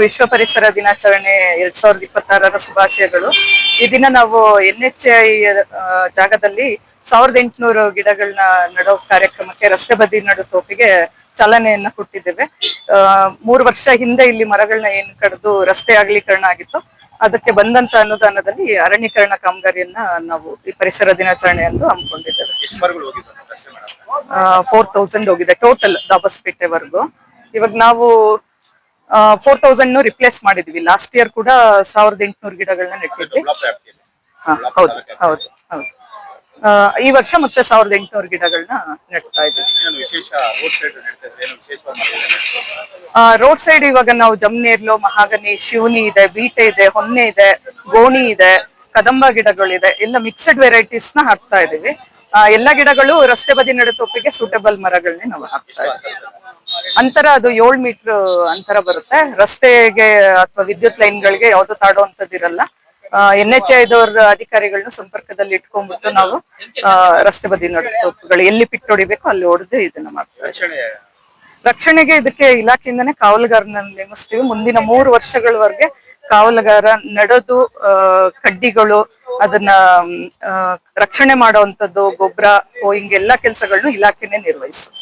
ವಿಶ್ವ ಪರಿಸರ ದಿನಾಚರಣೆ 2026ರ ಶುಭಾಶಯಗಳು. ಈ ದಿನ ನಾವು NHI ಜಾಗದಲ್ಲಿ 1800 ಗಿಡಗಳನ್ನ ನೆಡೋ ಕಾರ್ಯಕ್ರಮಕ್ಕೆ ರಸ್ತೆ ಬದಿ ನಡು ತೋಪಿಗೆ ಚಾಲನೆಯನ್ನ ಕೊಟ್ಟಿದ್ದೇವೆ. 3 ವರ್ಷ ಹಿಂದೆ ಇಲ್ಲಿ ಮರಗಳನ್ನ ಏನ್ ಕಡಿದು ರಸ್ತೆ ಅಗಲೀಕರಣ ಆಗಿತ್ತು, ಅದಕ್ಕೆ ಬಂದಂತ ಅನುದಾನದಲ್ಲಿ ಅರಣ್ಯೀಕರಣ ಕಾಮಗಾರಿಯನ್ನ ನಾವು ಈ ಪರಿಸರ ದಿನಾಚರಣೆ ಎಂದು ಹಮ್ಮಿಕೊಂಡಿದ್ದೇವೆ. 4000 ಹೋಗಿದೆ ಟೋಟಲ್ ದಾಬಸ್ಪೇಟೆವರೆಗೂ. ಇವಾಗ ನಾವು 4000 ರಿಪ್ಲೇಸ್ ಮಾಡಿದ್ವಿ. ಲಾಸ್ಟ್ ಇಯರ್ ಕೂಡ 1800 ಗಿಡಗಳನ್ನ ನೆಟ್ಟಿದ್ವಿ. ಹೌದು ಹೌದು ಹೌದು. ಈ ವರ್ಷ ಮತ್ತೆ 1800 ಗಿಡಗಳನ್ನ ನೆಡ್ತಾ ಇದ್ವಿ. ರೋಡ್ ಸೈಡ್ ಇವಾಗ ನಾವು ಜಮ್ನೇರ್ಲು, ಮಹಾಗನಿ, ಶಿವನಿ ಇದೆ, ಬೀಟೆ ಇದೆ, ಹೊನ್ನೆ ಇದೆ, ಗೋಣಿ ಇದೆ, ಕದಂಬ ಗಿಡಗಳಿದೆ, ಎಲ್ಲ ಮಿಕ್ಸಡ್ ವೆರೈಟೀಸ್ ನ ಹಾಕ್ತಾ ಇದೀವಿ. ಎಲ್ಲ ಗಿಡಗಳು ರಸ್ತೆ ಬದಿ ನಡುತೋಪಿಗೆ ಸೂಟಬಲ್ ಮರಗಳನ್ನೇ ನಾವು ಹಾಕ್ತಾ ಇದ್ದೀವಿ. ಅಂತರ ಅದು 7 ಮೀಟರ್ ಅಂತರ ಬರುತ್ತೆ. ರಸ್ತೆಗೆ ಅಥವಾ ವಿದ್ಯುತ್ ಲೈನ್ಗಳಿಗೆ ಯಾವ್ದು ತಾಡುವಂತದ್ದಿರಲ್ಲ. NHI ಅಧಿಕಾರಿಗಳನ್ನ ಸಂಪರ್ಕದಲ್ಲಿ ಇಟ್ಕೊಂಡ್ಬಿಟ್ಟು ನಾವು ರಸ್ತೆ ಬದಿ ನಡುತೋಪುಗಳು ಎಲ್ಲಿ ಪಿಟ್ ಹೊಡಿಬೇಕು ಅಲ್ಲಿ ಹೊಡೆದು ಇದನ್ನ ಮಾಡ್ತೀವಿ. ರಕ್ಷಣೆಗೆ ಇದಕ್ಕೆ ಇಲಾಖೆಯಿಂದನೇ ಕಾವಲುಗಾರನ ನೇಮಿಸ್ತೀವಿ. ಮುಂದಿನ 3 ವರ್ಷಗಳವರೆಗೆ ಕಾವಲುಗಾರ ನಡೆದು ಕಡ್ಡಿಗಳು ಅದನ್ನ ರಕ್ಷಣೆ ಮಾಡುವಂತದ್ದು, ಗೊಬ್ಬರ ಹಿಂಗೆಲ್ಲಾ ಕೆಲಸಗಳನ್ನು ಇಲಾಖೆನೇ ನಿರ್ವಹಿಸುತ್ತೆ.